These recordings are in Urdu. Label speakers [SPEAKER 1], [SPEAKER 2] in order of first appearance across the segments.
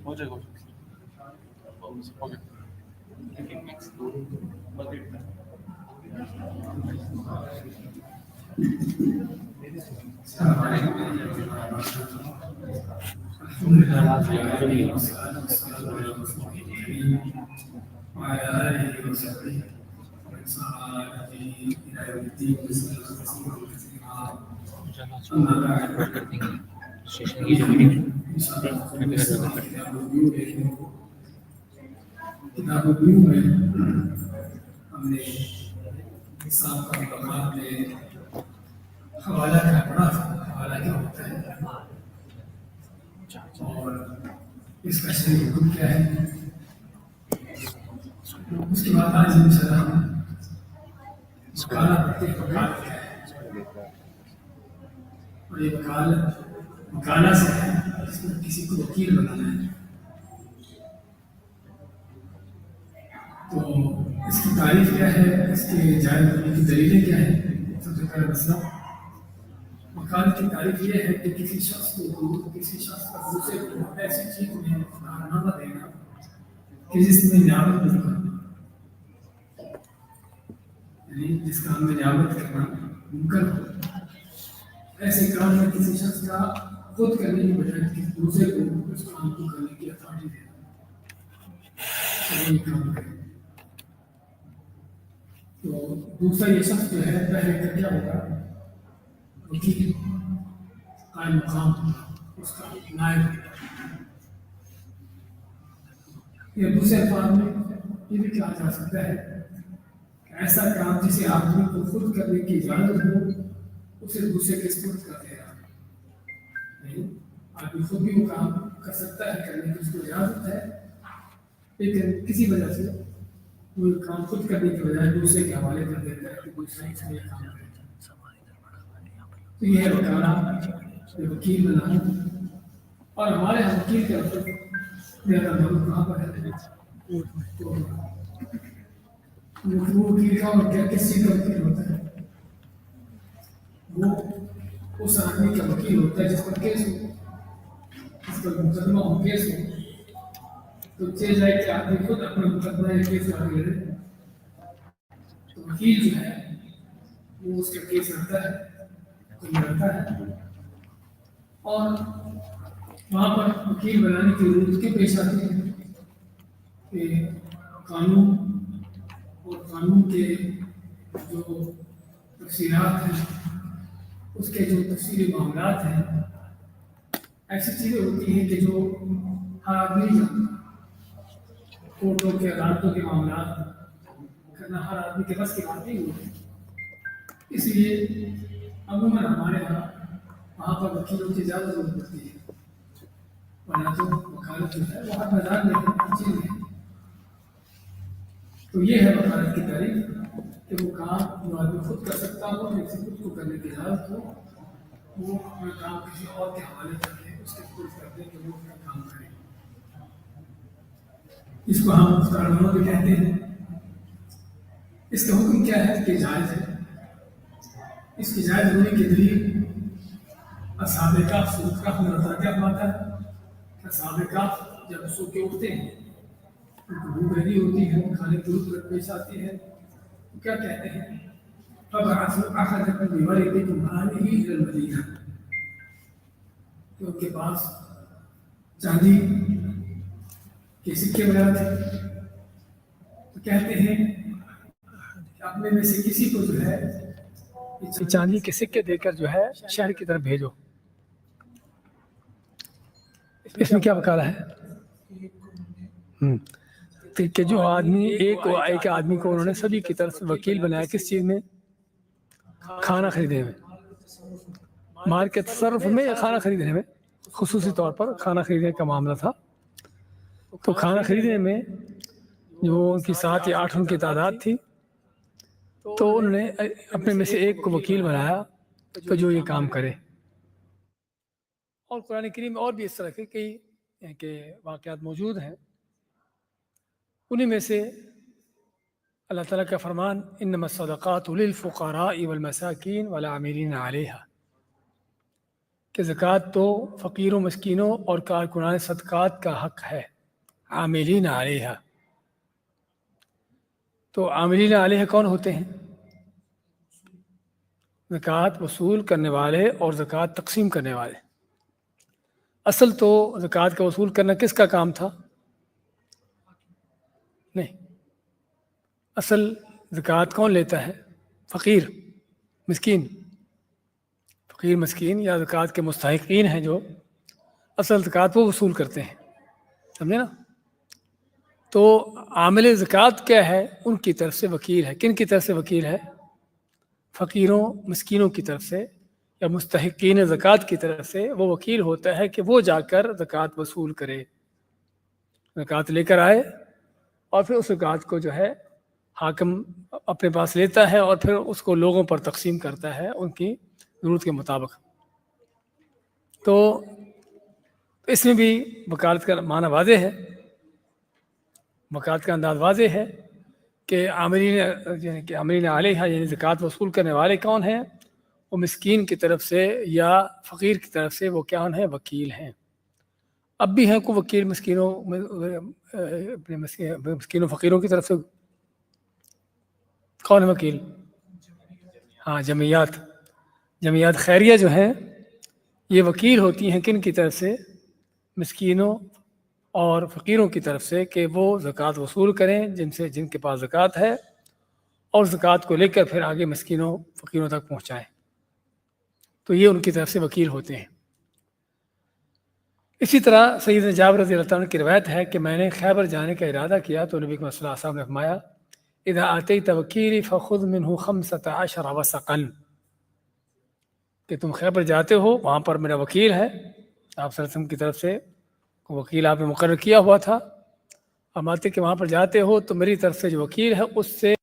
[SPEAKER 1] ہو جائے گا. اسٹیشن کی جو میٹنگ
[SPEAKER 2] کتاب ویو میں ہم نے صاحب کا مقامات میں حوالہ کا پڑھا تھا. حوالہ کیا ہوتا ہے اور اس کا شریک حکم کیا ہے. اس کے بعد آج انشاءاللہ ہم وکالہ پڑھتے ہیں. وکالت کیا ہے اور یہ وکالہ سے ہے جس میں کسی کو وکیل بنانا ہے. تو اس کی تعریف کیا ہے, اس کے جائز ہونے کی دلیلیں کیا ہیں. سب سے پہلا مسئلہ وکالت کی تعریف یہ ہے کہ کسی شخص کا دوسرے کو ایسی چیز میں نامہ دینا کہ جس میں نیابت نہیں کرنا, یعنی جس کام میں نیابت کرنا ممکن ہو. ایسے کام میں کسی شخص کا خود کرنے کی بجائے کسی دوسرے کو اس کام کو کرنے کی اتھارٹی دینا, یہ کام کرے. تو دوسرا یہ شخص جو ہے پہلے کا کیا ہوگا, وکیل قائم مقام اس کا نائب. یا دوسرے الفاظ میں یہ بھی کہا جا سکتا ہے کہ ایسا کام جسے آدمی کو خود کرنے کی اجازت ہو اسے دوسرے کے سپرد کر دے گا. نہیں, آدمی خود بھی وہ کام کر سکتا ہے, کرنے کی اس کو اجازت ہے, لیکن کسی وجہ سے وہ کام خود کرنے کی بجائے دوسرے کے حوالے کر دیتا ہے کہ دوسرے اس میں کام کرے. تو یہ ہے وکالہ, وکیل بنانا. اور ہمارے یہاں وکیل کے افراد میرا معلوم کہاں پر ہے تو وہ وکیل کا اور کیا کس چیز کا وکیل ہوتا ہے. وہ اس آدمی کا وکیل ہوتا ہے جس پر کیس ہو, جس پر مقدمہ ہو, کیس ہو. تو چاہے جائے کہ آدمی خود اپنا مقدمہ یا کیس آگے لڑے تو وکیل جو ہے وہ اس کا کیس رکھتا ہے, لڑتا ہے. اور وہاں پر وکیل بنانے کی ضرورت کیوں پیش آتی ہے کہ قانون اور قانون کے جو تفصیلات ہیں, اس کے جو تفصیلی معاملات ہیں, ایسی چیزیں ہوتی ہیں کہ جو ہر آدمی نہیں جانتا. کورٹوں کے عدالتوں کے معاملات کرنا ہر آدمی کے بس کی بات نہیں ہوتی. اس لیے عموماً ہمارے یہاں وہاں پر وکیلوں کی زیادہ ضرورت پڑتی ہے, ورنہ تو وکالت جو ہے وہ ہر میدان میں ہے, چیز ہے. تو یہ ہے وکالت کی تعریف کہ وہ کام جو آدمی خود کر سکتا ہو, جیسے خود کو کرنے کی اجازت ہو, وہ اپنا کام کسی اور کے حوالے کر کے اس کے خود کر دے کہ وہ اپنا کام کرے. اس کو ہم مختار بھی کہتے ہیں. اس کا حکم کیا ہے کہ جائز ہے. اس کی جائز ہونے کی دلیل اصحاب کہف سورۃ کہف میں اللہ کیا فرماتا ہے کہ اصحاب کہف جب سو کے اٹھتے ہیں, ان کو بھوک لگی ہوتی ہے, کھانے کی ضرورت پیش آتی ہے, تو کیا کہتے ہیں فَبَعَثُوا أَحَدَكُمْ بِوَرِقِكُمْ هَٰذِهِ إِلَى الْمَدِينَةِ. کہ ان کے پاس چاندی کے سکے وغیرہ تھے, تو کہتے ہیں کہ اپنے میں سے کسی کو جو ہے چاندی کے سکے دے کر جو ہے شہر کی طرف بھیجو. اس میں کیا وکالہ ہے کہ جو آدمی ایک آدمی کو انہوں نے سبھی کی طرف وکیل بنایا. کس چیز میں؟ کھانا خریدنے میں, مال کے تصرف میں یا کھانا خریدنے میں. خصوصی طور پر کھانا خریدنے کا معاملہ تھا. تو کھانا خریدنے میں جو ان کی 7 یا 8 ان کی تعداد تھی, تو انہوں نے اپنے میں سے ایک کو وکیل بنایا کہ جو یہ کام کرے. اور قرآن کریم میں اور بھی اس طرح کے کئی واقعات موجود ہیں. انہیں میں سے اللہ تعالیٰ کا فرمان انما الصدقات للفقراء والمساکین والعاملین علیہا، کہ زکوٰۃ تو فقیروں، مسکینوں اور کارکنان صدقات کا حق ہے، عاملین علیہا۔ تو عاملین علیہ کون ہوتے ہیں؟ زکوٰۃ وصول کرنے والے اور زکوٰۃ تقسیم کرنے والے۔ اصل تو زکوٰۃ کا وصول کرنا کس کا کام تھا؟ نہیں، اصل زکوٰۃ کون لیتا ہے؟ فقیر، مسکین۔ فقیر، مسکین یا زکوٰۃ کے مستحقین ہیں جو اصل زکوٰۃ وہ وصول کرتے ہیں، سمجھے نا؟ تو عامل زکوٰۃ کیا ہے؟ ان کی طرف سے وکیل ہے۔ کن کی طرف سے وکیل ہے؟ فقیروں، مسکینوں کی طرف سے یا مستحقین زکوٰۃ کی طرف سے وہ وکیل ہوتا ہے کہ وہ جا کر زکوٰۃ وصول کرے، زکوٰۃ لے کر آئے، اور پھر اس زکوٰۃ کو جو ہے حاکم اپنے پاس لیتا ہے اور پھر اس کو لوگوں پر تقسیم کرتا ہے ان کی ضرورت کے مطابق۔ تو اس میں بھی وکالت کا معنی واضح ہے، وکالت کا انداز واضح ہے کہ عاملین علیہ یعنی زکوٰۃ وصول کرنے والے کون ہیں؟ وہ مسکین کی طرف سے یا فقیر کی طرف سے وہ کیا ہیں؟ وکیل ہیں۔ اب بھی ہیں کو وکیل مسکینوں فقیروں کی طرف سے کون ہے وکیل؟ ہاں، جمعیات خیریہ جو ہیں یہ وکیل ہوتی ہیں کن کی طرف سے؟ مسکینوں اور فقیروں کی طرف سے، کہ وہ زکوٰۃ وصول کریں جن کے پاس زکوٰۃ ہے، اور زکوٰۃ کو لے کر پھر آگے مسکینوں فقیروں تک پہنچائیں۔ تو یہ ان کی طرف سے وکیل ہوتے ہیں۔ اسی طرح سیدنا جابر رضی اللہ عنہ کی روایت ہے کہ میں نے خیبر جانے کا ارادہ کیا تو نبی صلی اللہ علیہ وسلم نے فرمایا اذا آتیت وکیلی فخذ منہ 15 وسقا، کہ تم خیبر جاتے ہو، وہاں پر میرا وکیل ہے، آپ صلی اللہ علیہ وسلم کی طرف سے وکیل آپ نے مقرر کیا ہوا تھا، اب آتے کہ وہاں پر جاتے ہو تو میری طرف سے جو وکیل ہے اس سے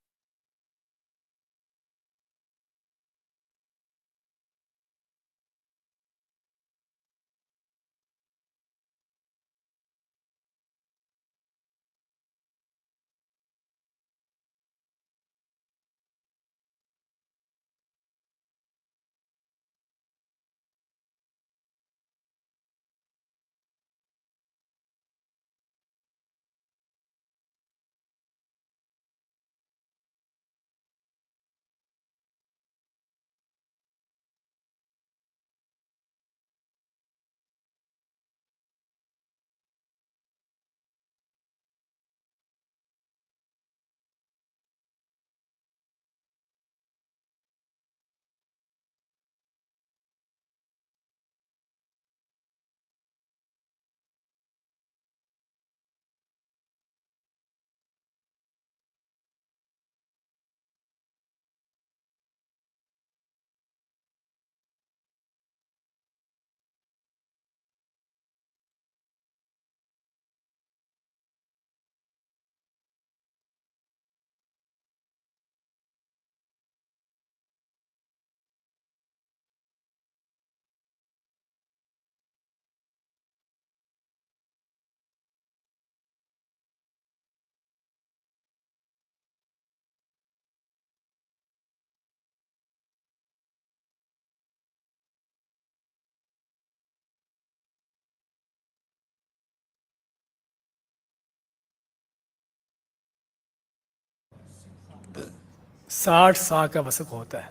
[SPEAKER 2] ساٹھ سا کا وسق ہوتا ہے،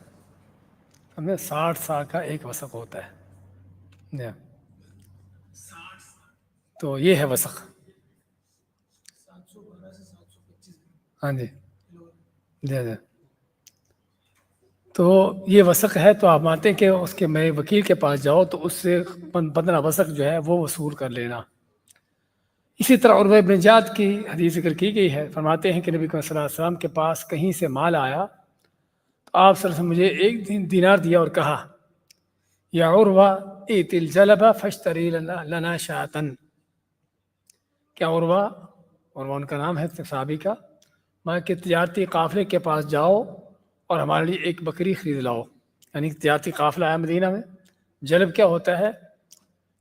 [SPEAKER 2] ہمیں 60 سا کا ایک وسق ہوتا ہے، تو یہ ہے وسق۔ ہاں جی جی جی، تو یہ وسق ہے، تو آپ مانتے ہیں کہ اس کے میں وکیل کے پاس جاؤ تو اس سے 15 وسق جو ہے وہ وصول کر لینا۔ اسی طرح عروہ بن جاد کی حدیث ذکر کی گئی ہے، فرماتے ہیں کہ نبی صلی اللہ علیہ وسلم کے پاس کہیں سے مال آیا تو آپ صلی اللہ علیہ وسلم مجھے ایک دینار دیا اور کہا یا عروہ ایت الجلب فاشتری لنا شاطن، کیا عروہ ان کا نام ہے صحابی کا، میں کہ تجارتی قافلے کے پاس جاؤ اور ہمارے لیے ایک بکری خرید لاؤ۔ یعنی تجارتی قافلہ آیا مدینہ میں، جلب کیا ہوتا ہے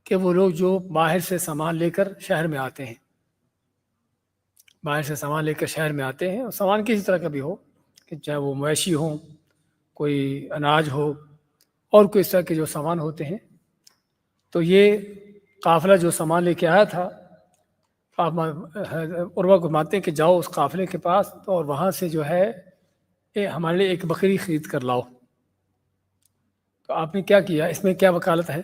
[SPEAKER 2] کہ وہ لوگ جو باہر سے سامان لے کر شہر میں آتے ہیں،
[SPEAKER 3] باہر سے سامان لے کر شہر میں آتے ہیں، اور سامان کسی طرح کا بھی ہو، کہ چاہے وہ مویشی ہوں، کوئی اناج ہو، اور کوئی اس طرح کے جو سامان ہوتے ہیں، تو یہ قافلہ جو سامان لے کے آیا تھا، آپ عروہ کو مانتے ہیں کہ جاؤ اس قافلے کے پاس تو اور وہاں سے جو ہے ہمارے لیے ایک بکری خرید کر لاؤ۔ تو آپ نے کیا کیا؟ اس میں کیا وکالت ہے؟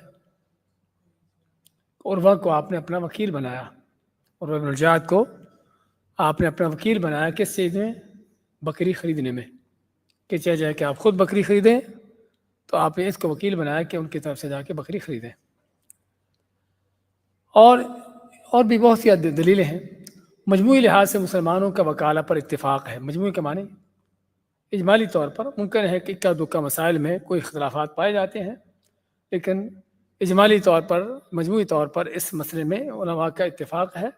[SPEAKER 3] عروہ کو آپ نے اپنا وکیل بنایا، عروہ بن الجعد کو آپ نے اپنا وکیل بنایا کس چیز میں؟ بکری خریدنے میں، کہ چاہے جائے کہ آپ خود بکری خریدیں، تو آپ نے اس کو وکیل بنایا کہ ان کی طرف سے جا کے بکری خریدیں۔ اور بھی بہت سی دلیلیں ہیں۔ مجموعی لحاظ سے مسلمانوں کا وکالہ پر اتفاق ہے۔ مجموعی کے معنی اجمالی طور پر ممکن ہے کہ اکا دکا مسائل میں کوئی اختلافات پائے جاتے ہیں، لیکن اجمالی طور پر، مجموعی طور پر اس مسئلے میں علماء کا اتفاق ہے،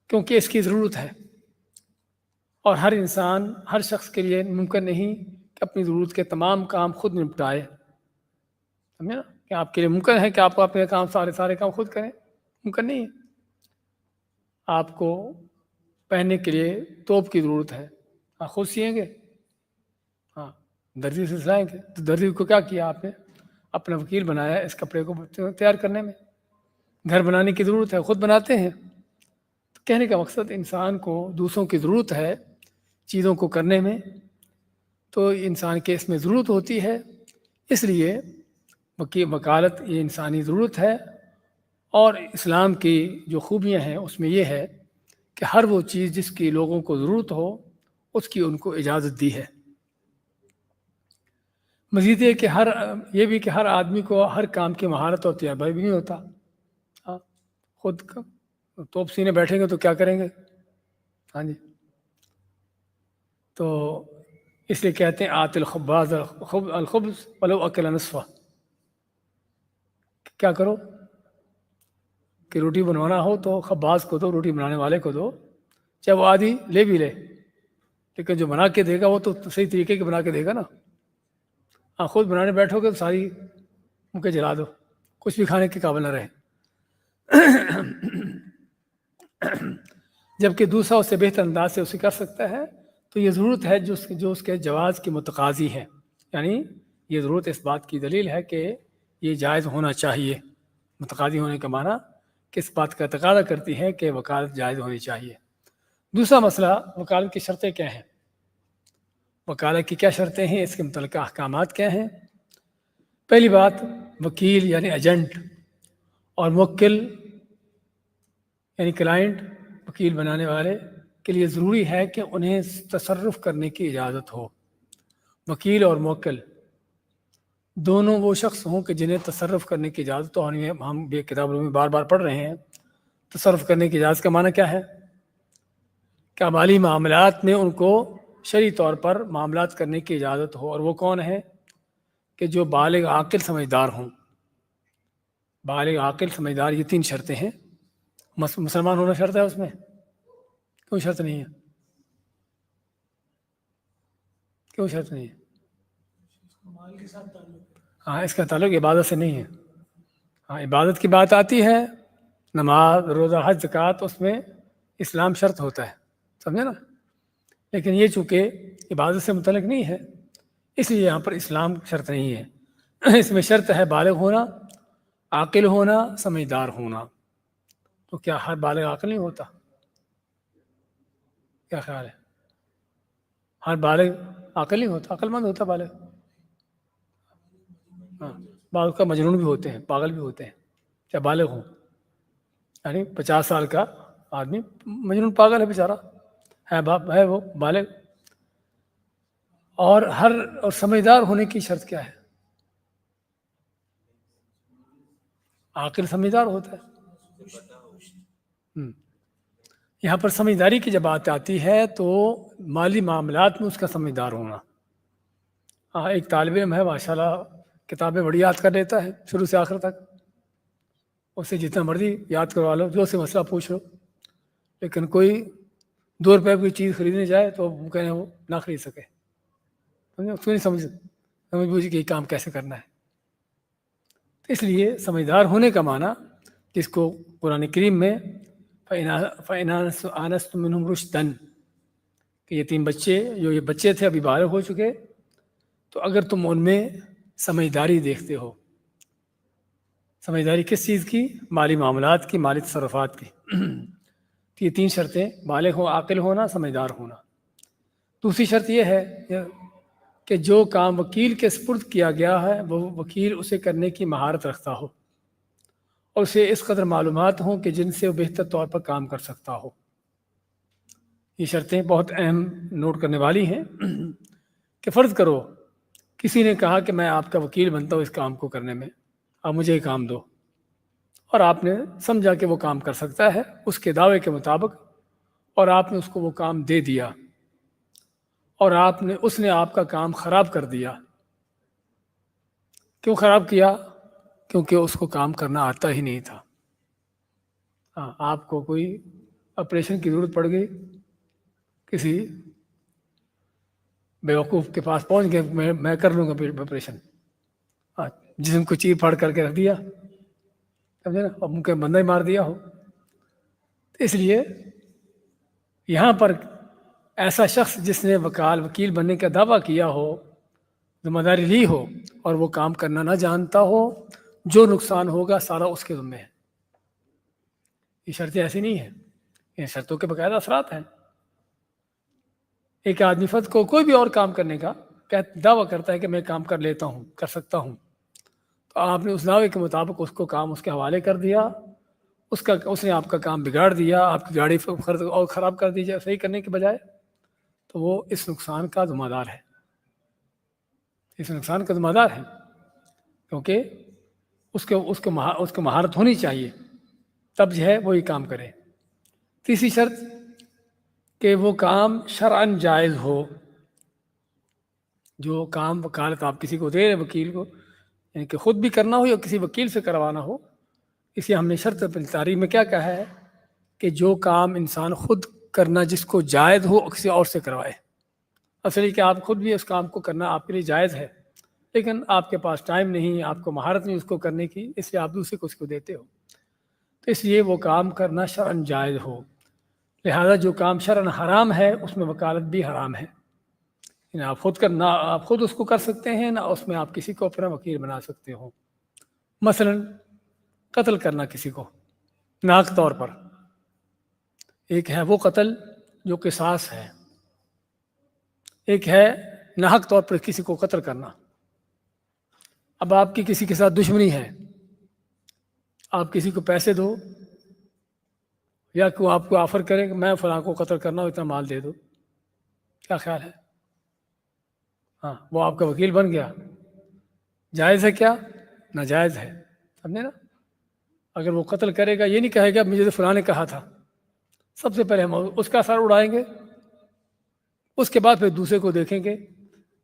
[SPEAKER 3] کیونکہ اس کی ضرورت ہے، اور ہر انسان، ہر شخص کے لیے ممکن نہیں کہ اپنی ضرورت کے تمام کام خود نپٹائے، سمجھے نا؟ کہ آپ کے لیے ممکن ہے کہ آپ اپنے کام سارے کام خود کریں، ممکن نہیں ہے۔ آپ کو پہننے کے لیے توپ کی ضرورت ہے، آپ خود سیئیں گے؟ ہاں، درزی سے سلائیں گے؟ تو درزی کو کیا کیا آپ نے؟ اپنا وکیل بنایا اس کپڑے کو تیار کرنے میں۔ گھر بنانے کی ضرورت ہے، خود بناتے ہیں۔ تو کہنے کا مقصد انسان کو دوسروں کی ضرورت ہے چیزوں کو کرنے میں، تو انسان کے اس میں ضرورت ہوتی ہے، اس لیے وکالت یہ انسانی ضرورت ہے۔ اور اسلام کی جو خوبیاں ہیں اس میں یہ ہے کہ ہر وہ چیز جس کی لوگوں کو ضرورت ہو اس کی ان کو اجازت دی ہے۔ مزید یہ بھی کہ ہر آدمی کو ہر کام کی مہارت اور تجربہ بھی نہیں ہوتا۔ خود توپ سینے بیٹھیں گے تو کیا کریں گے؟ ہاں جی، تو اس لیے کہتے ہیں آت الخباز الخبز ولو اکل نصفہ، کیا کرو کہ روٹی بنوانا ہو تو خباز کو دو، روٹی بنانے والے کو دو، چاہے وہ آدھی لے بھی لے، لیکن جو بنا کے دے گا وہ تو صحیح طریقے کے بنا کے دے گا نا۔ ہاں، خود بنانے بیٹھو گے تو ساری مکے جلا دو، کچھ بھی کھانے کے قابل نہ رہے۔ جبکہ دوسرا اس سے بہتر انداز سے اسے کر سکتا ہے، تو یہ ضرورت ہے جو اس کے جواز کی متقاضی ہے، یعنی یہ ضرورت اس بات کی دلیل ہے کہ یہ جائز ہونا چاہیے۔ متقاضی ہونے کا معنی کس بات کا تقاضا کرتی ہے کہ وکالت جائز ہونی چاہیے۔ دوسرا مسئلہ، وکالت کی شرطیں کیا ہیں؟ وکالت کی کیا شرطیں ہیں، اس کے متعلقہ احکامات کیا ہیں؟ پہلی بات، وکیل یعنی ایجنٹ اور موکل یعنی کلائنٹ، وکیل بنانے والے کے لیے ضروری ہے کہ انہیں تصرف کرنے کی اجازت ہو۔ وکیل اور موکل دونوں وہ شخص ہوں کہ جنہیں تصرف کرنے کی اجازت ہو۔ ہم یہ کتابوں میں بار بار پڑھ رہے ہیں، تصرف کرنے کی اجازت کا معنی کیا ہے؟ کیا مالی معاملات میں ان کو شرعی طور پر معاملات کرنے کی اجازت ہو، اور وہ کون ہے؟ کہ جو بالغ عاقل سمجھدار ہوں۔ بالغ عاقل سمجھدار، یہ 3 شرطیں ہیں۔ مسلمان ہونا شرط ہے اس میں؟ کوئی شرط نہیں ہے؟ کیوں شرط نہیں ہے؟ ہاں، اس کا تعلق عبادت سے نہیں ہے۔ ہاں، عبادت کی بات آتی ہے، نماز، روزہ، حج، زکوٰۃ، اس میں اسلام شرط ہوتا ہے، سمجھے نا؟ لیکن یہ چونکہ عبادت سے متعلق نہیں ہے، اس لیے یہاں پر اسلام شرط نہیں ہے۔ اس میں شرط ہے بالغ ہونا، عاقل ہونا، سمجھدار ہونا۔ تو کیا ہر بالغ عاقل نہیں ہوتا؟ کیا خیال ہے؟ ہر بالغ عاقل نہیں ہوتا، عقل مند ہوتا بالغ؟ ہاں، بعض کا مجنون بھی ہوتے ہیں، پاگل بھی ہوتے ہیں، چاہے بالغ ہوں۔ یعنی 50 سال کا آدمی مجنون، پاگل ہے بیچارہ، ہے وہ بالغ۔ اور سمجھدار ہونے کی شرط کیا ہے؟ عاقل سمجھدار ہوتا ہے۔ یہاں پر سمجھداری کی جب بات آتی ہے تو مالی معاملات میں اس کا سمجھدار ہونا۔ ایک طالب علم ہے، ماشاءاللہ کتابیں بڑی یاد کر لیتا ہے شروع سے آخر تک، اسے جتنا مرضی یاد کروا لو، جو سے مسئلہ پوچھ لو، لیکن کوئی 2 روپے کی چیز خریدنے جائے تو وہ کہنے وہ نہ خرید سکے، اس کو نہیں سمجھ بوجھ کہ یہ کام کیسے کرنا ہے۔ اس لیے سمجھدار ہونے کا معنی، جس کو قرآن کریم میں آنستم منہم رشدن، کہ یہ 3 بچے جو یہ بچے تھے ابھی بالغ ہو چکے، تو اگر تم ان میں سمجھداری دیکھتے ہو، سمجھداری کس چیز کی؟ مالی معاملات کی، مالی تصرفات کی. تو یہ 3 شرطیں: بالغ ہو، عاقل ہونا، سمجھدار ہونا. دوسری شرط یہ ہے کہ جو کام وکیل کے سپرد کیا گیا ہے وہ وکیل اسے کرنے کی مہارت رکھتا ہو اور اسے اس قدر معلومات ہوں کہ جن سے وہ بہتر طور پر کام کر سکتا ہو. یہ شرطیں بہت اہم نوٹ کرنے والی ہیں کہ فرض کرو کسی نے کہا کہ میں آپ کا وکیل بنتا ہوں اس کام کو کرنے میں، آپ مجھے یہ کام دو، اور آپ نے سمجھا کہ وہ کام کر سکتا ہے اس کے دعوے کے مطابق، اور آپ نے اس کو وہ کام دے دیا، اور اس نے آپ کا کام خراب کر دیا. کیوں خراب کیا؟ کیونکہ اس کو کام کرنا آتا ہی نہیں تھا. آپ کو کوئی آپریشن کی ضرورت پڑ گئی، کسی بیوقوف کے پاس پہنچ گئے، میں کر لوں گا آپریشن، جسم کو چیر پھاڑ کر کے رکھ دیا، سمجھے نا، اب ان کا بندہ ہی مار دیا ہو. اس لیے یہاں پر ایسا شخص جس نے وکیل بننے کا دعویٰ کیا ہو، ذمہ داری لی ہو، اور وہ کام کرنا نہ جانتا ہو، جو نقصان ہوگا سارا اس کے ذمہ ہے. یہ شرطیں ایسی نہیں ہیں، ان شرطوں کے باقاعدہ اثرات ہیں. ایک آدمی فرد کو کوئی بھی اور کام کرنے کا دعویٰ کرتا ہے کہ میں کام کر لیتا ہوں، کر سکتا ہوں، تو آپ نے اس دعوے کے مطابق اس کو کام اس کے حوالے کر دیا، اس نے آپ کا کام بگاڑ دیا، آپ کی گاڑی اور خراب کر دی صحیح کرنے کے بجائے، تو وہ اس نقصان کا ذمہ دار ہے. اس نقصان کا ذمہ دار ہے، کیونکہ اس کو مہارت ہونی چاہیے، تب جو ہے وہ یہ کام کرے. تیسری شرط کہ وہ کام شرعاً جائز ہو. جو کام وکالت آپ کسی کو دے رہے وکیل کو، یعنی کہ خود بھی کرنا ہو یا کسی وکیل سے کروانا ہو، اس لیے ہم نے شرط اپنی تعریف میں کیا کہا ہے کہ جو کام انسان خود کرنا جس کو جائز ہو کسی اور سے کروائے. اصل یہ کہ آپ خود بھی اس کام کو کرنا آپ کے لیے جائز ہے، لیکن آپ کے پاس ٹائم نہیں، آپ کو مہارت نہیں اس کو کرنے کی، اس لیے آپ دوسرے کو اس کو دیتے ہو. تو اس لیے وہ کام کرنا شرعاً جائز ہو. لہذا جو کام شرعاً حرام ہے اس میں وکالت بھی حرام ہے. یعنی آپ خود اس کو کر سکتے ہیں، نہ اس میں آپ کسی کو اپنا وکیل بنا سکتے ہو. مثلا قتل کرنا کسی کو ناحق طور پر، ایک ہے وہ قتل جو قصاص ہے، ایک ہے ناحق طور پر کسی کو قتل کرنا. اب آپ کی کسی کے ساتھ دشمنی ہے، آپ کسی کو پیسے دو یا کوئی آپ کو آفر کرے کہ میں فلاں کو قتل کرنا ہو، اتنا مال دے دو، کیا خیال ہے؟ وہ آپ کا وکیل بن گیا، جائز ہے کیا؟ ناجائز ہے، سمجھے نا. اگر وہ قتل کرے گا یہ نہیں کہے گا مجھے تو فلاں نے کہا تھا، سب سے پہلے ہم اس کا سر اڑائیں گے، اس کے بعد پھر دوسرے کو دیکھیں گے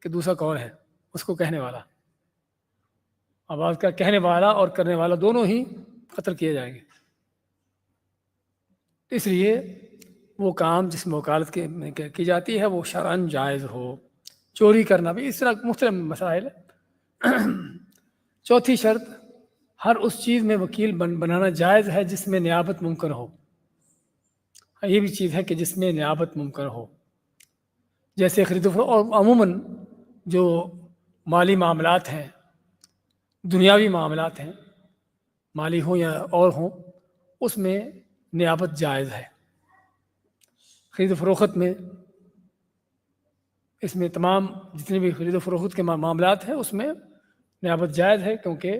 [SPEAKER 3] کہ دوسرا کون ہے، اس کو کہنے والا. آواز کا کہنے والا اور کرنے والا دونوں ہی قتل کیے جائیں گے. اس لیے وہ کام جس میں وکالت کی جاتی ہے وہ شرعاً جائز ہو. چوری کرنا بھی اس طرح مختلف مسائل. چوتھی شرط، ہر اس چیز میں وکیل بنانا جائز ہے جس میں نیابت ممکن ہو. یہ بھی چیز ہے کہ جس میں نیابت ممکن ہو، جیسے خرید و فروخت، اور عموماً جو مالی معاملات ہیں، دنیاوی معاملات ہیں، مالی ہوں یا اور ہوں، اس میں نیابت جائز ہے. خرید و فروخت میں، اس میں تمام جتنے بھی خرید و فروخت کے معاملات ہیں اس میں نیابت جائز ہے، کیونکہ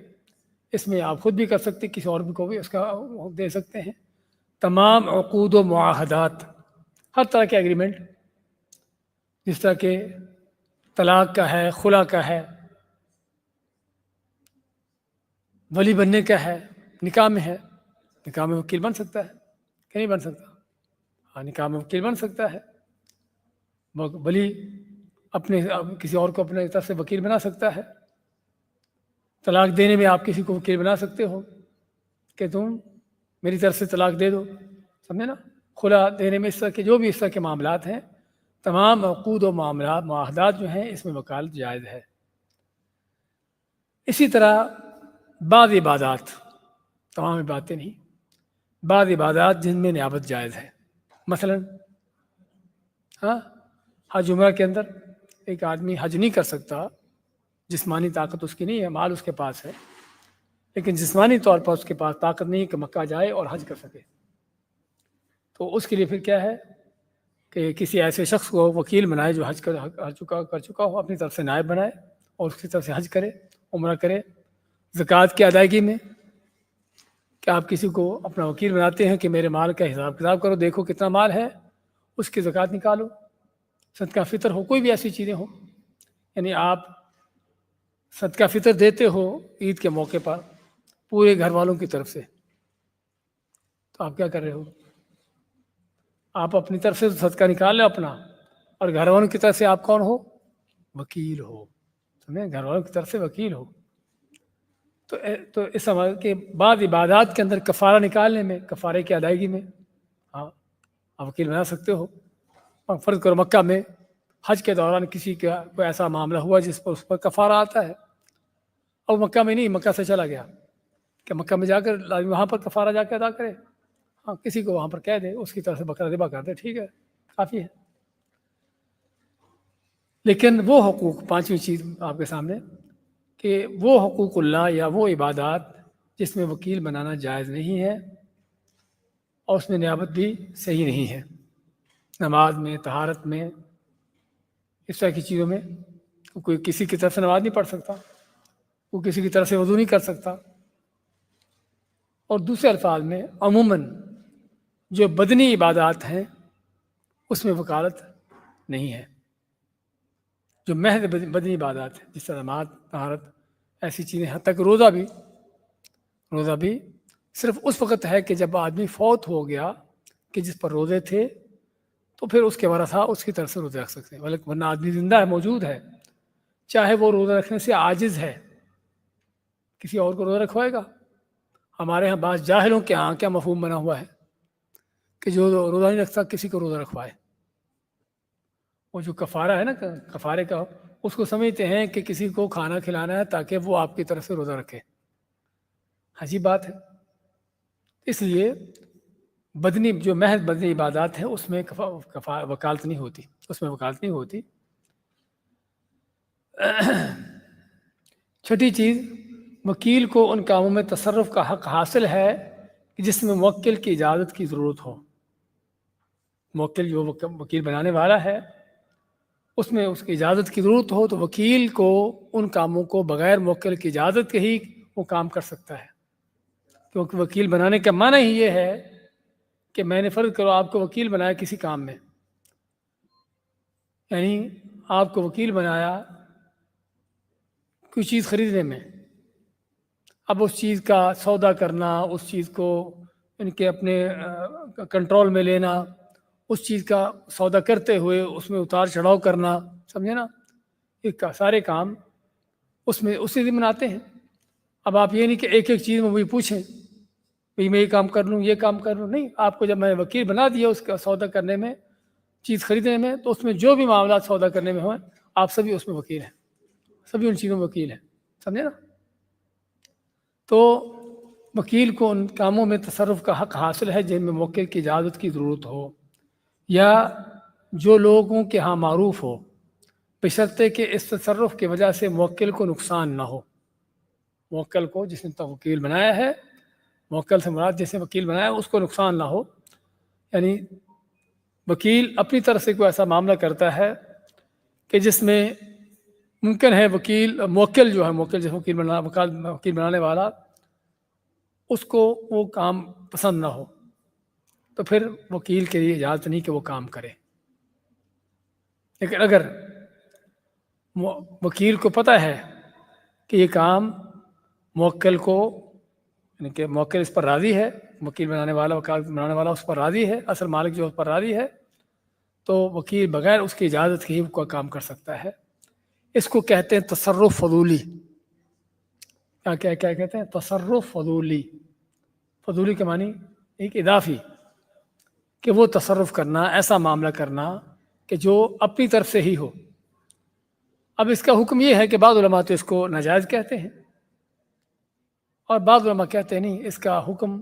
[SPEAKER 3] اس میں آپ خود بھی کر سکتے، کسی اور کو بھی اس کا دے سکتے ہیں. تمام عقود و معاہدات، ہر طرح کے ایگریمنٹ، جس طرح کہ طلاق کا ہے، خلا کا ہے، ولی بننے کا ہے، نکاح میں ہے، نکاح میں وکیل بن سکتا ہے کہ نہیں بن سکتا؟ ہاں، نکاح میں وکیل بن سکتا ہے. ولی اپنے کسی اور کو اپنے طرف سے وکیل بنا سکتا ہے. طلاق دینے میں آپ کسی کو وکیل بنا سکتے ہو کہ تم میری طرف سے طلاق دے دو، سمجھے نا. خلا دینے میں اس طرح کے جو بھی اس طرح کے معاملات ہیں، تمام عقود و معاہدات جو ہیں اس میں وکالت جائز ہے. اسی طرح بعض عبادات، تمام باتیں نہیں، بعض عبادات جن میں نیابت جائز ہے، مثلا حج عمرہ کے اندر ایک آدمی حج نہیں کر سکتا، جسمانی طاقت اس کی نہیں ہے، مال اس کے پاس ہے، لیکن جسمانی طور پر اس کے پاس طاقت نہیں ہے کہ مکہ جائے اور حج کر سکے، تو اس کے لیے پھر کیا ہے کہ کسی ایسے شخص کو وکیل بنائے جو حج کر چکا ہو، اپنی طرف سے نائب بنائے اور اس کی طرف سے حج کرے، عمرہ کرے۔ زکوٰۃ کی ادائیگی میں کہ آپ کسی کو اپنا وکیل بناتے ہیں کہ میرے مال کا حساب کتاب کرو، دیکھو کتنا مال ہے، اس کی زکوٰۃ نکالو، صدقہ فطر ہو، کوئی بھی ایسی چیزیں ہوں، یعنی آپ صدقہ فطر دیتے ہو عید کے موقع پر پورے گھر والوں کی طرف سے، تو آپ کیا کر رہے ہو؟ آپ اپنی طرف سے صدقہ نکال لیں اپنا، اور گھر والوں کی طرف سے آپ کون ہو؟ وکیل ہو، سمجھے؟ گھر والوں کی طرف سے وکیل ہو۔ تو اس عمل کے بعد عبادات کے اندر کفارہ نکالنے میں، کفارے کی ادائیگی میں آپ وکیل بنا سکتے ہو۔ فرض کرو مکہ میں حج کے دوران کسی کا کوئی ایسا معاملہ ہوا جس پر اس پر کفارہ آتا ہے، اور مکہ میں نہیں، مکہ سے چلا گیا، کہ مکہ میں جا کر وہاں پر کفارہ جا کے ادا کرے، کسی کو وہاں پر کہہ دے، اس کی طرف سے بکرا ذبح کر دے، ٹھیک ہے، کافی ہے۔ لیکن وہ حقوق، پانچویں چیز آپ کے سامنے، کہ وہ حقوق اللہ یا وہ عبادات جس میں وکیل بنانا جائز نہیں ہے اور اس میں نیابت بھی صحیح نہیں ہے، نماز میں، طہارت میں، اس طرح کی چیزوں میں کوئی کسی کی طرف سے نماز نہیں پڑھ سکتا، کوئی کسی کی طرف سے وضو نہیں کر سکتا، اور دوسرے الفاظ میں عموماً جو بدنی عبادات ہیں اس میں وکالت نہیں ہے، جو محض بدنی عبادات ہیں، جس طرح نماز، طہارت، ایسی چیزیں، حتیٰ کہ روزہ بھی صرف اس وقت ہے کہ جب آدمی فوت ہو گیا کہ جس پر روزے تھے تو پھر اس کے ورثاء اس کی طرف سے روزے رکھ سکتے ہیں، ورنہ آدمی زندہ ہے، موجود ہے، چاہے وہ روزہ رکھنے سے عاجز ہے، کسی اور کو روزہ رکھوائے گا؟ ہمارے ہاں بعض جاہلوں کے ہاں کیا مفہوم بنا ہوا ہے کہ جو روزہ نہیں رکھتا کسی کو روزہ رکھوائے، وہ جو کفارہ ہے نا، کفارے کا، اس کو سمجھتے ہیں کہ کسی کو کھانا کھلانا ہے تاکہ وہ آپ کی طرف سے روزہ رکھے۔ عجیب بات ہے۔ اس لیے بدنی، جو محض بدنی عبادات ہیں اس میں وکالت نہیں ہوتی، چھٹی چیز، وکیل کو ان کاموں میں تصرف کا حق حاصل ہے کہ جس میں موکل کی اجازت کی ضرورت ہو۔ موکل جو وکیل بنانے والا ہے اس میں اس کی اجازت کی ضرورت ہو، تو وکیل کو ان کاموں کو بغیر موکل کی اجازت کے ہی وہ کام کر سکتا ہے، کیونکہ وکیل بنانے کا معنی ہی یہ ہے کہ میں نے فرض کرو آپ کو وکیل بنایا کسی کام میں، یعنی آپ کو وکیل بنایا کوئی چیز خریدنے میں، اب اس چیز کا سودا کرنا، اس چیز کو ان کے اپنے کنٹرول میں لینا، اس چیز کا سودا کرتے ہوئے اس میں اتار چڑھاؤ کرنا، سمجھے نا، یہ سارے کام اس میں اسی ضمن آتے ہیں۔ اب آپ یہ نہیں کہ ایک ایک چیز میں وہی پوچھیں بھئی میں یہ کام کر لوں، یہ کام کر لوں، نہیں، آپ کو جب میں وکیل بنا دیا اس کا سودا کرنے میں، چیز خریدنے میں، تو اس میں جو بھی معاملات سودا کرنے میں ہوئے آپ سبھی اس میں وکیل ہیں، سبھی ان چیزوں میں وکیل ہیں، سمجھے نا۔ تو وکیل کو ان کاموں میں تصرف کا حق حاصل ہے جن میں موکل کی اجازت کی ضرورت ہو یا جو لوگوں کے ہاں معروف ہو، بشرطے کہ اس تصرف کی وجہ سے موکل کو نقصان نہ ہو۔ موکل کو، جس نے وکیل بنایا ہے، موکل سے مراد جس نے وکیل بنایا ہے، اس کو نقصان نہ ہو، یعنی وکیل اپنی طرف سے کوئی ایسا معاملہ کرتا ہے کہ جس میں ممکن ہے موکل جو ہے، موکل جس وکیل بنانے والا، اس کو وہ کام پسند نہ ہو، تو پھر وکیل کے لیے اجازت نہیں کہ وہ کام کرے۔ لیکن اگر وکیل کو پتہ ہے کہ یہ کام موکل کو، یعنی کہ موکل اس پر راضی ہے، وکیل بنانے والا اس پر راضی ہے، اصل مالک جو اس پر راضی ہے، تو وکیل بغیر اس کی اجازت کے ہی کوئی کام کر سکتا ہے۔ اس کو کہتے ہیں تصرف فضولی۔ کیا کہتے ہیں؟ تصرف فضولی۔ فضولی کے معنی ایک اضافی، کہ وہ تصرف کرنا، ایسا معاملہ کرنا کہ جو اپنی طرف سے ہی ہو۔ اب اس کا حکم یہ ہے کہ بعض علماء تو اس کو ناجائز کہتے ہیں، اور بعض علماء کہتے ہیں نہیں، اس کا حکم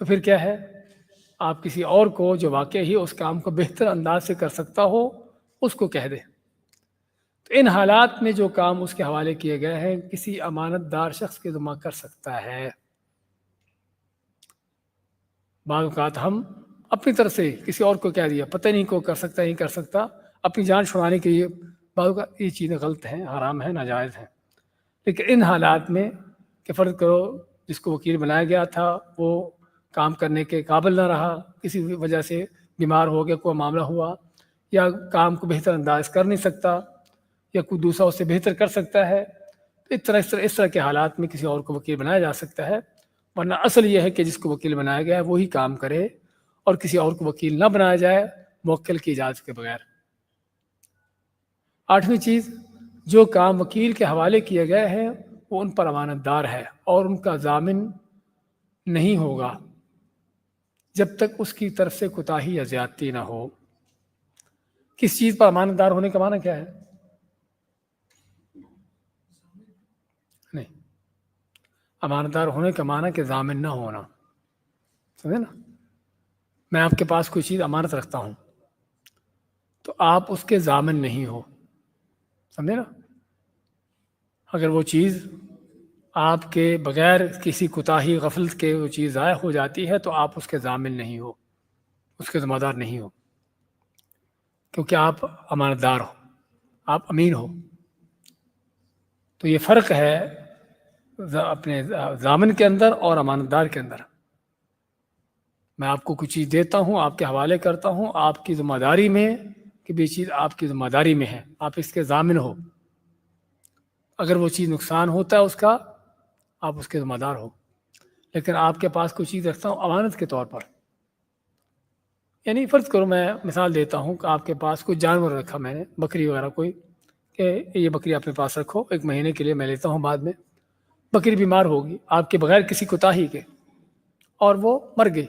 [SPEAKER 3] تو پھر کیا ہے، آپ کسی اور کو جو واقع ہی اس کام کو بہتر انداز سے کر سکتا ہو اس کو کہہ دیں۔ تو ان حالات میں جو کام اس کے حوالے کیے گئے ہیں کسی امانت دار شخص کے ذمہ کر سکتا ہے۔ بعض اوقات ہم اپنی طرف سے کسی اور کو کہہ دیا، پتہ نہیں کو کر سکتا نہیں کر سکتا، اپنی جان چھڑانے کے لیے۔ بعض اوقات یہ چیزیں غلط ہیں، حرام ہیں، ناجائز ہیں۔ لیکن ان حالات میں کہ فرض کرو جس کو وکیل بنایا گیا تھا وہ کام کرنے کے قابل نہ رہا، کسی وجہ سے بیمار ہو گیا، کوئی معاملہ ہوا، یا کام کو بہتر انداز کر نہیں سکتا، یا کوئی دوسرا اس سے بہتر کر سکتا ہے، تو اس طرح کے حالات میں کسی اور کو وکیل بنایا جا سکتا ہے۔ ورنہ اصل یہ ہے کہ جس کو وکیل بنایا گیا ہے وہی کام کرے اور کسی اور کو وکیل نہ بنایا جائے موکل کی اجازت کے بغیر۔ 8ویں چیز، جو کام وکیل کے حوالے کیے گئے ہیں وہ ان پر امانت دار ہے اور ان کا ضامن نہیں ہوگا جب تک اس کی طرف سے کوتاہی یا زیادتی نہ ہو۔ کس چیز پر امانت دار ہونے کا معنی کیا ہے؟ نہیں، امانت دار ہونے کا معنی کہ ضامن نہ ہونا، سمجھے نا؟ میں آپ کے پاس کوئی چیز امانت رکھتا ہوں تو آپ اس کے ضامن نہیں ہو، سمجھے نا؟ اگر وہ چیز آپ کے بغیر کسی کوتاہی غفلت کے وہ چیز ضائع ہو جاتی ہے تو آپ اس کے ضامن نہیں ہو، اس کے ذمہ دار نہیں ہو، کیونکہ آپ امانت دار ہو، آپ امین ہو۔ تو یہ فرق ہے اپنے ضامن کے اندر اور امانت دار کے اندر۔ میں آپ کو کچھ چیز دیتا ہوں، آپ کے حوالے کرتا ہوں، آپ کی ذمہ داری میں کہ یہ چیز آپ کی ذمہ داری میں ہے، آپ اس کے ضامن ہو۔ اگر وہ چیز نقصان ہوتا ہے اس کا، آپ اس کے ذمہ دار ہو۔ لیکن آپ کے پاس کوئی چیز رکھتا ہوں امانت کے طور پر، یعنی فرض کرو میں مثال دیتا ہوں کہ آپ کے پاس کوئی جانور رکھا میں نے، بکری وغیرہ کوئی، کہ یہ بکری اپنے پاس رکھو 1 مہینے کے لیے، میں لیتا ہوں، بعد میں بکری بیمار ہوگی آپ کے بغیر کسی کوتاہی کے اور وہ مر گئی،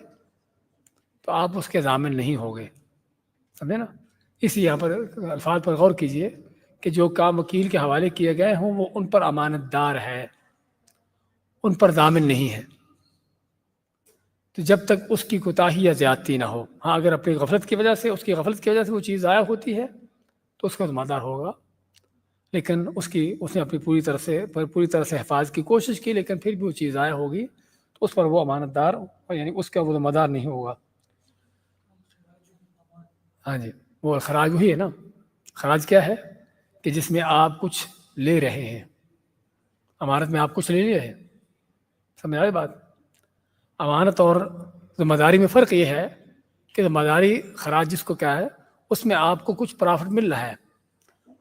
[SPEAKER 3] تو آپ اس کے ضامن نہیں ہوگے، سمجھے نا؟ اسی یہاں پر الفاظ پر غور کیجئے کہ جو کام وکیل کے حوالے کیے گئے ہوں وہ ان پر امانت دار ہے، ان پر ضامن نہیں ہے، تو جب تک اس کی کوتاہی یا زیادتی نہ ہو۔ ہاں اگر اپنی غفلت کی وجہ سے، اس کی غفلت کی وجہ سے وہ چیز ضائع ہوتی ہے تو اس کا ذمہ دار ہوگا، لیکن اس نے اپنی پوری طرح سے حفاظت کی کوشش کی، لیکن پھر بھی وہ چیز ضائع ہوگی تو اس پر وہ امانت دار، یعنی اس کا وہ ذمہ دار نہیں ہوگا۔ ہاں جی، وہ خراج وہی ہے نا۔ خراج کیا ہے کہ جس میں آپ کچھ لے رہے ہیں، امانت میں آپ کچھ لے رہے ہیں، سمجھ آئی بات؟ امانت اور ذمہ داری میں فرق یہ ہے کہ ذمہ داری خراج جس کو کیا ہے، اس میں آپ کو کچھ پرافٹ مل رہا ہے،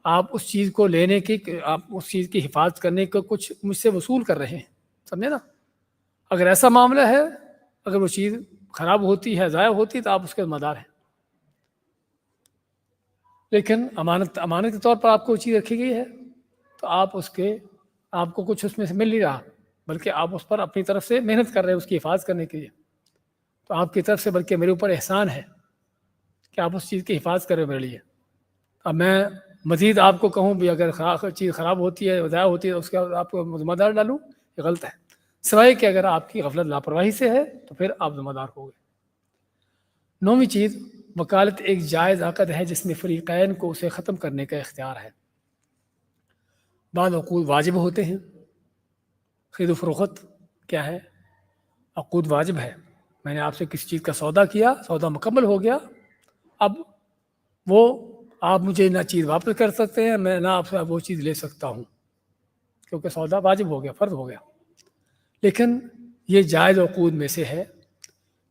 [SPEAKER 3] آپ اس چیز کو لینے کی، آپ اس چیز کی حفاظت کرنے کو کچھ مجھ سے وصول کر رہے ہیں، سمجھے نا؟ اگر ایسا معاملہ ہے، اگر وہ چیز خراب ہوتی ہے، ضائع ہوتی ہے، تو آپ اس کے ذمہ دار ہیں۔ لیکن امانت کے طور پر آپ کو چیز رکھی گئی ہے تو آپ کو کچھ اس میں سے مل نہیں رہا، بلکہ آپ اس پر اپنی طرف سے محنت کر رہے ہیں اس کی حفاظت کرنے کے لیے، تو آپ کی طرف سے بلکہ میرے اوپر احسان ہے کہ آپ اس چیز کی حفاظت کریں میرے لیے۔ اب میں مزید آپ کو کہوں بھی اگر چیز خراب ہوتی ہے، ضائع ہوتی ہے، اس کا آپ کو ذمہ دار ڈالوں، یہ غلط ہے، سوائے کہ اگر آپ کی غفلت لاپرواہی سے ہے تو پھر آپ ذمہ دار ہو گئے۔ 9ویں چیز، وکالت ایک جائز عقد ہے جس میں فریقین کو اسے ختم کرنے کا اختیار ہے۔ بعض عقود واجب ہوتے ہیں، خرید و فروخت کیا ہے؟ عقود واجب ہے۔ میں نے آپ سے کسی چیز کا سودا کیا، سودا مکمل ہو گیا، اب وہ آپ مجھے نہ چیز واپس کر سکتے ہیں، میں نہ آپ سے وہ چیز لے سکتا ہوں، کیونکہ سودا واجب ہو گیا، فرض ہو گیا۔ لیکن یہ جائز عقود میں سے ہے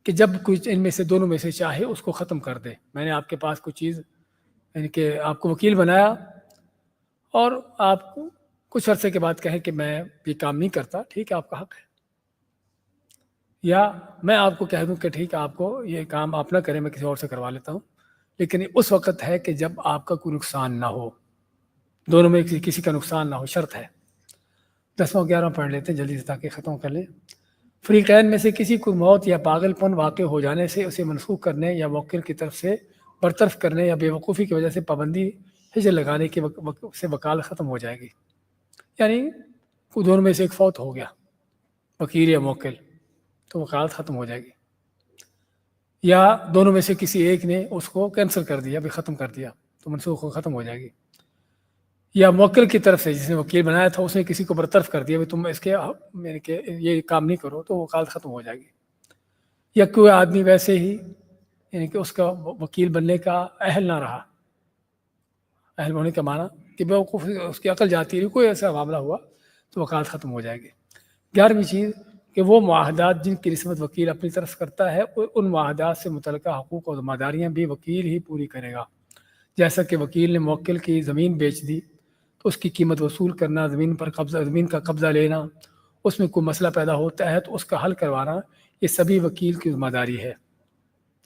[SPEAKER 3] کہ جب کچھ ان میں سے دونوں میں سے چاہے اس کو ختم کر دے۔ میں نے آپ کے پاس کوئی چیز، یعنی کہ آپ کو وکیل بنایا اور آپ کچھ عرصے کے بعد کہیں کہ میں یہ کام نہیں کرتا، ٹھیک ہے، آپ کا حق ہے، یا میں آپ کو کہہ دوں کہ ٹھیک ہے آپ کو یہ کام آپ نہ کریں، میں کسی اور سے کروا لیتا ہوں، لیکن اس وقت ہے کہ جب آپ کا کوئی نقصان نہ ہو، دونوں میں کسی کا نقصان نہ ہو، شرط ہے۔ 10واں 11واں پڑھ لیتے ہیں جلدی سے تاکہ ختم کر لیں۔ فریقین میں سے کسی کو موت یا پاگل پن واقع ہو جانے سے اسے منسوخ کرنے یا موکل کی طرف سے برطرف کرنے یا بے وقوفی کی وجہ سے پابندی حجر لگانے کی سے وکالت ختم ہو جائے گی۔ یعنی دونوں میں سے ایک فوت ہو گیا، وکیل یا موکل، تو وکالت ختم ہو جائے گی۔ یا دونوں میں سے کسی ایک نے اس کو کینسل کر دیا، بھی ختم کر دیا، تو منسوخ ختم ہو جائے گی. یا موکل کی طرف سے جس نے وکیل بنایا تھا اس نے کسی کو برطرف کر دیا، بھی تم اس کے یعنی کہ یہ کام نہیں کرو، تو وکالت ختم ہو جائے گی. یا کوئی آدمی ویسے ہی یعنی کہ اس کا وکیل بننے کا اہل نہ رہا، اہل ہونے کا معنی کہ بیوقوف اس کی عقل جاتی رہی، کوئی ایسا معاملہ ہوا تو وکالت ختم ہو جائے گی. 11ویں چیز کہ وہ معاہدات جن کی نسبت وکیل اپنی طرف کرتا ہے ان معاہدات سے متعلقہ حقوق اور ذمہ داریاں بھی وکیل ہی پوری کرے گا. جیسا کہ وکیل نے موکل کی زمین بیچ دی تو اس کی قیمت وصول کرنا، زمین کا قبضہ لینا، اس میں کوئی مسئلہ پیدا ہوتا ہے تو اس کا حل کروانا، یہ سبھی وکیل کی ذمہ داری ہے.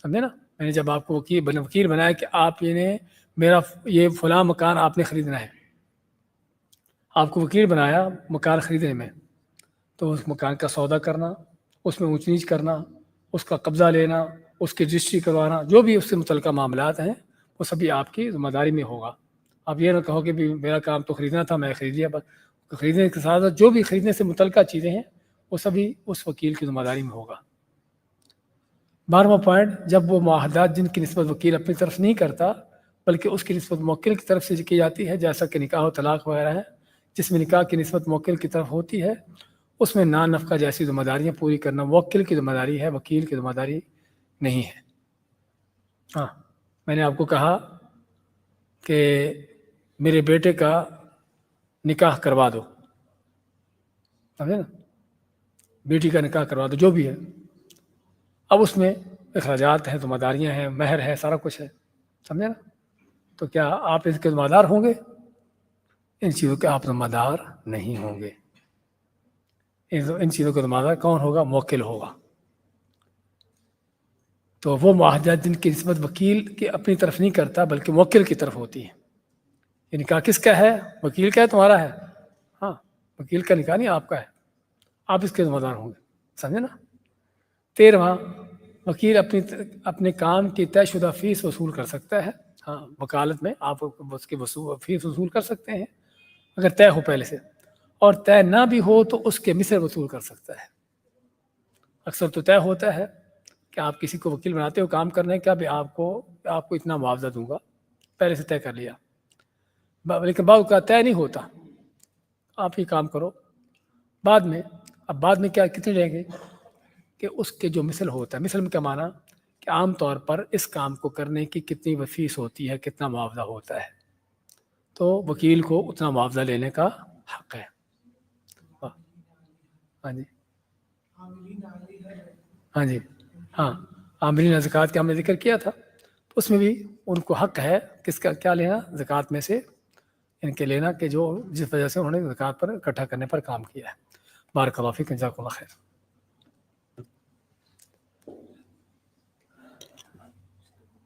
[SPEAKER 3] سمجھے نا؟ میں نے جب آپ کو وکیل بنایا کہ آپ میرا یہ فلاں مکان آپ نے خریدنا ہے، آپ کو وکیل بنایا مکان خریدنے میں، تو اس مکان کا سودا کرنا، اس میں اونچ نیچ کرنا، اس کا قبضہ لینا، اس کی رجسٹری کروانا، جو بھی اس سے متعلقہ معاملات ہیں وہ سبھی آپ کی ذمہ داری میں ہوگا. آپ یہ نہ کہو کہ بھی میرا کام تو خریدنا تھا میں خرید لیا، بس. خریدنے کے ساتھ جو بھی خریدنے سے متعلقہ چیزیں ہیں وہ سبھی اس وکیل کی ذمہ داری میں ہوگا. 12واں پوائنٹ، جب وہ معاہدات جن کی نسبت وکیل اپنی طرف نہیں کرتا بلکہ اس کی نسبت موکل کی طرف سے کی جاتی ہے، جیسا کہ نکاح و طلاق وغیرہ ہے، جس میں نکاح کی نسبت موکل کی طرف ہوتی ہے، اس میں نان نفقہ جیسی ذمہ داریاں پوری کرنا موکل کی ذمہ داری ہے، وکیل کی ذمہ داری نہیں ہے. ہاں، میں نے آپ کو کہا کہ میرے بیٹے کا نکاح کروا دو، سمجھے نا، بیٹی کا نکاح کروا دو، جو بھی ہے. اب اس میں اخراجات ہیں، ذمہ داریاں ہیں، مہر ہے، سارا کچھ ہے، سمجھے نا. تو کیا آپ اس کے ذمہ دار ہوں گے؟ ان چیزوں کے آپ ذمہ دار نہیں ہوں گے. ان چیزوں کا ذمہ دار کون ہوگا؟ موکل ہوگا. تو وہ معاہدات جن کی نسبت وکیل کی اپنی طرف نہیں کرتا بلکہ موکل کی طرف ہوتی ہے. یہ نکاح کس کا ہے؟ وکیل کا ہے، تمہارا ہے. ہاں، وکیل کا نکاح نہیں آپ کا ہے، آپ اس کے ذمہ دار ہوں گے، سمجھے نا. 13واں، وکیل اپنے کام کی طے شدہ فیس وصول کر سکتا ہے. ہاں، وکالت میں آپ اس کی فیس وصول کر سکتے ہیں اگر طے ہو پہلے سے، اور طے نہ بھی ہو تو اس کے مثل وصول کر سکتا ہے. اکثر تو طے ہوتا ہے کہ آپ کسی کو وکیل بناتے ہو کام کرنے کا، بھی آپ کو اتنا معاوضہ دوں گا، پہلے سے طے کر لیا. لیکن بعض کا طے نہیں ہوتا، آپ ہی کام کرو. بعد میں کیا کتنے لیں گے کہ اس کے جو مثل ہوتا ہے، مثل میں کیا معنی کہ عام طور پر اس کام کو کرنے کی کتنی فیس ہوتی ہے، کتنا معاوضہ ہوتا ہے، تو وکیل کو اتنا معاوضہ لینے کا حق ہے. ہاں جی، ہاں جی، ہاں، عاملین زکوٰۃ کا ہم نے ذکر کیا تھا، اس میں بھی ان کو حق ہے کس کا کیا لینا؟ زکوٰۃ میں سے ان کے لینا، کہ جو جس وجہ سے انہوں نے زکوٰۃ پر اکٹھا کرنے پر کام کیا ہے. بارک اللہ فیک، جزاک اللہ خیر.